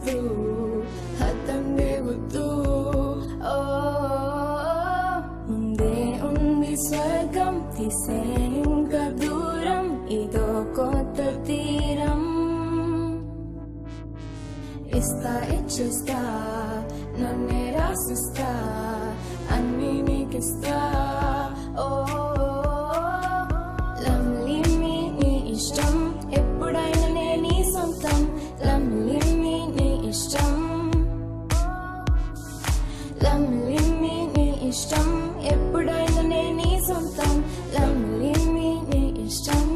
వద్దు హతందే వద్దు ఓ ముందే ఉంది స్వర్గం తీసే ఇంకా దూరం ఇదో కొత్త తీరం ఇస్తా ఇచ్చిస్తా నన్నే రాసిస్తా అన్నీ నీకిస్తా ఓ లమ్లీ మీ నీ ఇష్టం ఎప్పుడైనా నే నీ సొంతం లమ్లీ మీ నీ ఇష్టం లమ్లీ మీ నీ ఇష్టం ఎప్పుడైనా నే నీ సొంతం లమ్లీ మీ నీ ఇష్టం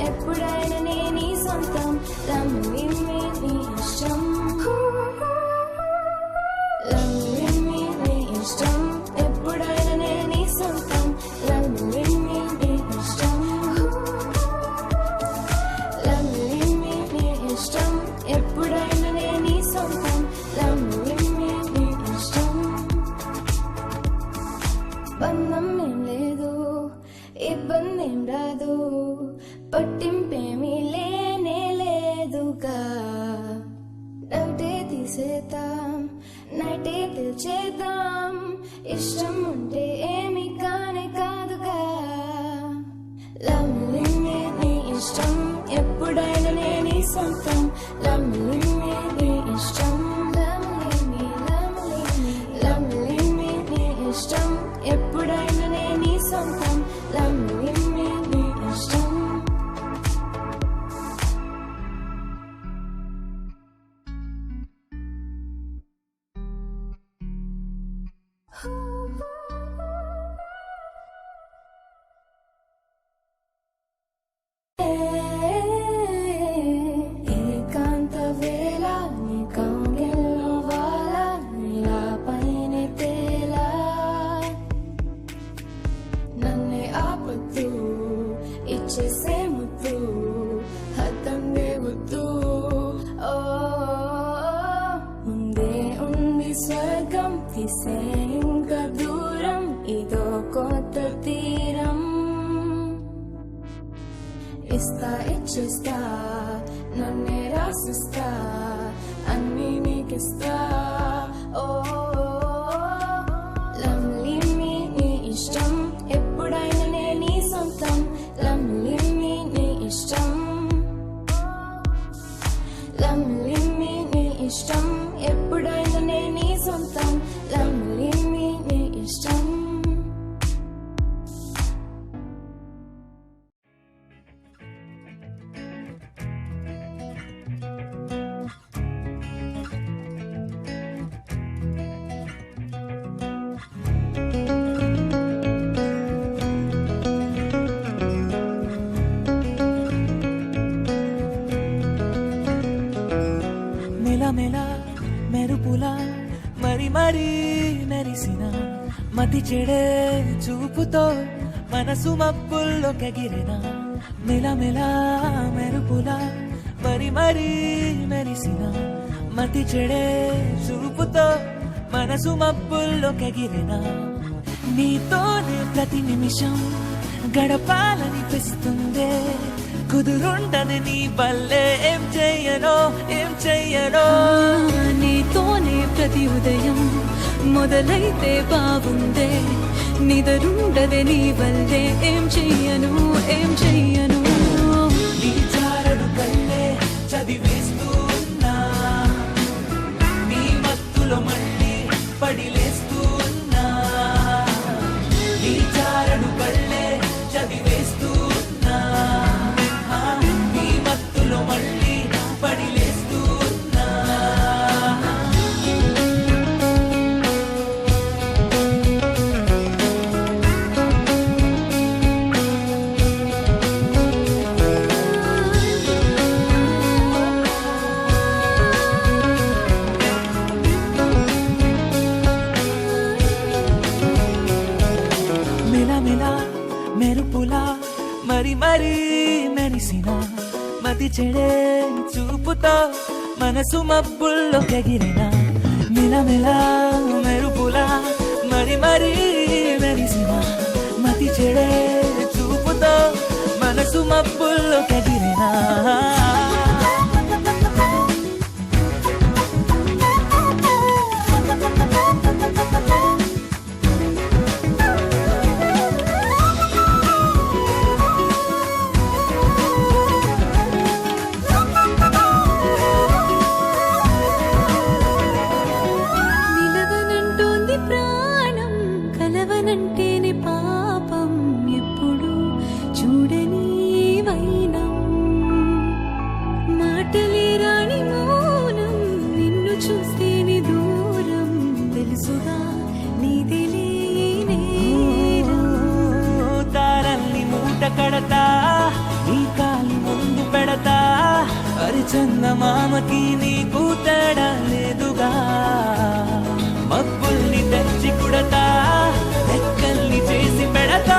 ఎప్పుడైనా నే నీ సొంతం లమ్లీ మీ నీ ఇష్టం లమ్లీ మీ నీ ఇష్టం ఎప్పుడైనా నే నీ సొంతం లమ్లీ మీ నీ ఇష్టం లమ్లీ మీ నీ ఇష్టం ఎప్పుడైనా నే నీ సొంతం లమ్లీ మీ నీ ఇష్టం బంధం ఏం లేదు ఇబ్బంది ఏం రాదు పట్టింపేమీ లేనే లేదుగా డౌటే తీసేద్దాం నైటే తెల్చేద్దాం ఇష్టం ఉంటే ఏమి కానే కాదుగా లమ్లీ మీ నీ ఇష్టం ఎప్పుడైనా నే నీ సొంతం లమ్లీ మీ నీ ఇష్టం లమ్లీ మీ నీ ఇష్టం ఎప్పుడైనా నే నీ సొంతం లమ్లీ మీ నీ ఇష్టం ఏకాంత వేళ నీ కౌగిల్లో వాల నీలా పైన తేలా నన్నే ఆపొద్దు ఇచ్చేసే ముద్దు హతందే వద్దు ఓ ముందే ఉంది స్వర్గం తీసే ఇంకా దూరం ఇదో కొత్త తీరం ఇస్తా ఇచ్చిస్తా నన్నే రాసిస్తా అన్నీ నీకిస్తా ఓ లమ్లీ మీ నీ ఇష్టం ఎప్పుడైనా నే నీ సొంతం లమ్లీ మీ నీ ఇష్టం లమ్లీ మీ నీ ఇష్టం ఎప్పుడైనా నే నీ సొంతం లమ్లీ మీ నీ ఇష్టం మెల మెరుపులా మరి మరి మెరిసిన మతి చెడే చూపుతో మనసు మబ్బుల్లో కగిరిన మెల మెరుపులా మరి మరి మెరిసిన మతి చెడే చూపుతో మనసు మబ్బుల్లో కగిరిన నీతోనే ప్రతి నిమిషం గడపాలనిపిస్తుందే కుదురుండని నీ వల్లే ఏం చెయ్యనో నీతోనే ప్రతి ఉదయం మొదలైతే బాగుందే నిదరుండదే నీ వల్లే ఏం చెయ్యను నీ చారడు కళ్ళే చదివేస్తూ ఉన్నా నీ మత్తులో మళ్ళీ పడిలేస్తూ ఉన్నా నీ చారడు కళ్ళే చదివేస్తూ ఉన్నా నీ మత్తులో మళ్ళీ పడిలేస్తూ ఉన్నా మతి చెడే చూపుతో మనసు మబ్బుల్లో ఎగిరిన మిలమిలా మెరుపులా మరి మరి మెరిసిన మతి చెడే చూపుతో మనసు మబ్బుల్లో ఎగిరిన నిలవనంటోంది ప్రాణం కలవనంటేనే పాపం ఎప్పుడు చూడని వైనం మాటలే రాని మౌనం నిన్ను చూస్తేనే దూరం తెలుసుగా నీదిలే నేరం తారల్ని మూట కడతా నీ కాలి ముందు పెడతా చందమామకి నీకు తేడా లేదుగా మబ్బుల్ని తెచ్చి కుడతా రెక్కల్ని చేసి పెడతా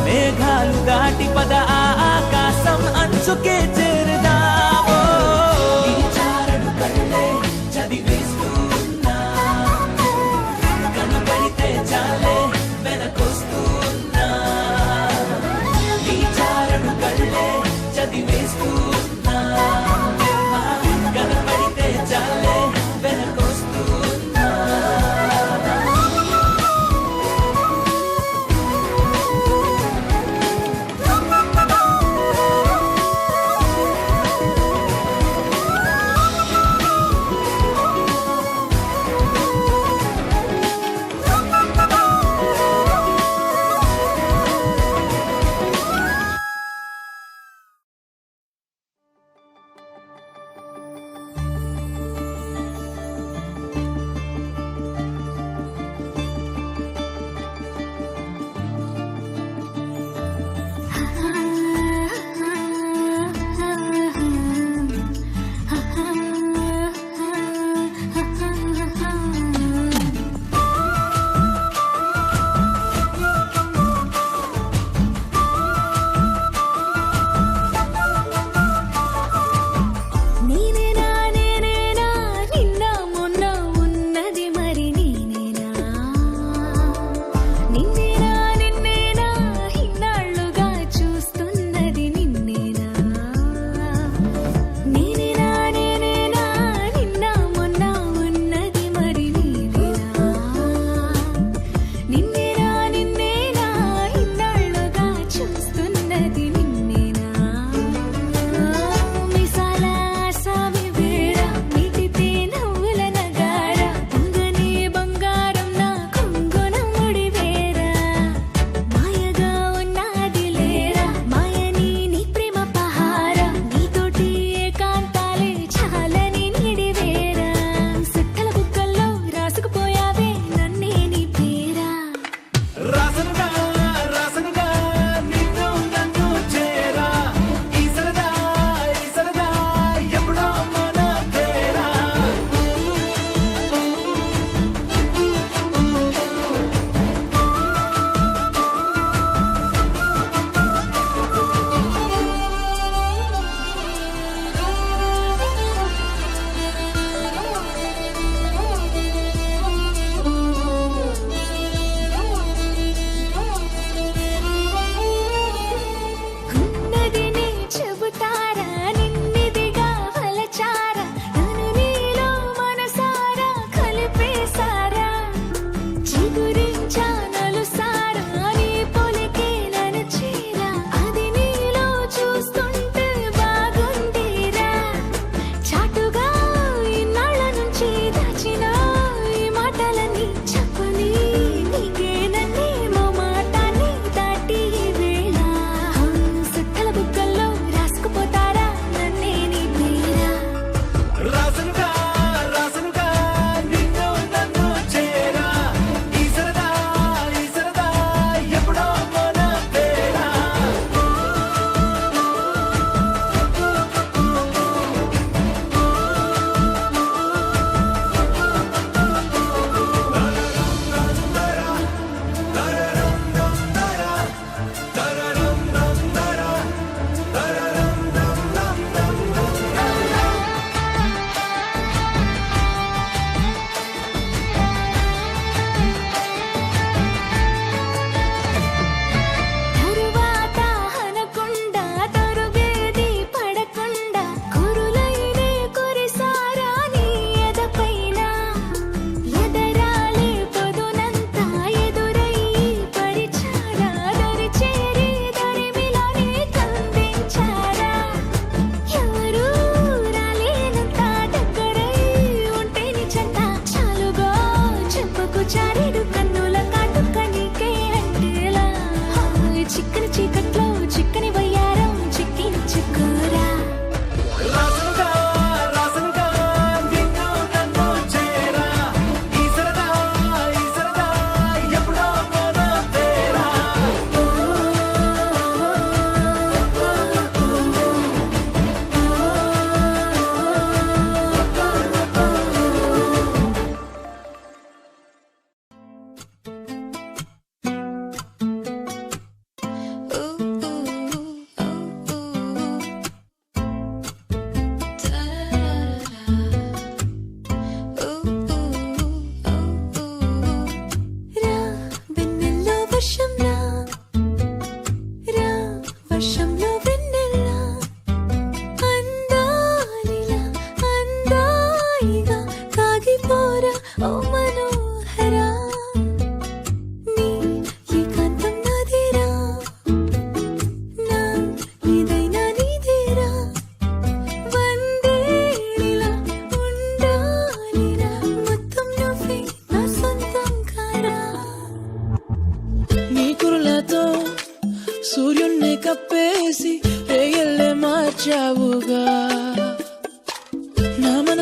మేఘాలు దాటి పద ఆ ఆకాశం అంచుకే చేరుదామో నీ చారడు కళ్ళే చదివేస్తూ ఉన్నా కనబడితే చాలే వెనకొస్తూ ఉన్నా నీ చారడు కళ్ళే చదివేస్తూ ఉన్నా కనబడితే చాలే వెనకొస్తూ ఉన్నా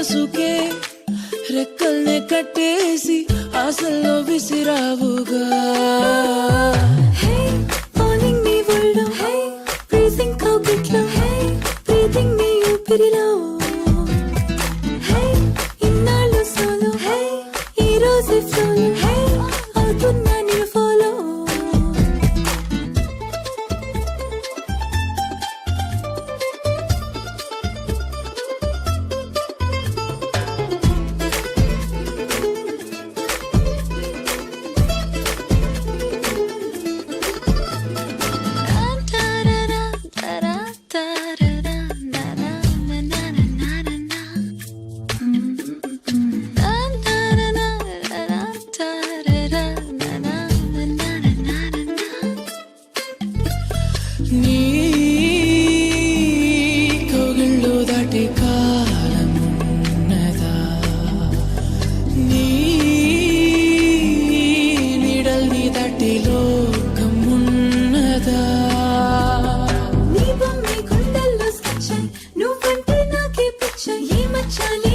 మనసుకే రెక్కల్నే కట్టేసి ఆశల్లో విసిరావుగా. Hey, falling నీ ఒళ్ళో. Hey, breathing కౌగిట్లో. Hey, breathing నీ ఊపిరిలో. Hey, ఇన్నాళ్ళు solo. Hey, ఈ రోజే flow. Hey, అవుతున్నా నేను follow. నీ కౌగిల్లో దాటే కాలమున్నదా, నీ నీడల్ని దాటే లోకమున్నదా. నీ బొమ్మే గుండెల్లో స్కెచ్, నువ్వంటే నాకే పిచ్చ, ఏ మచ్చాలి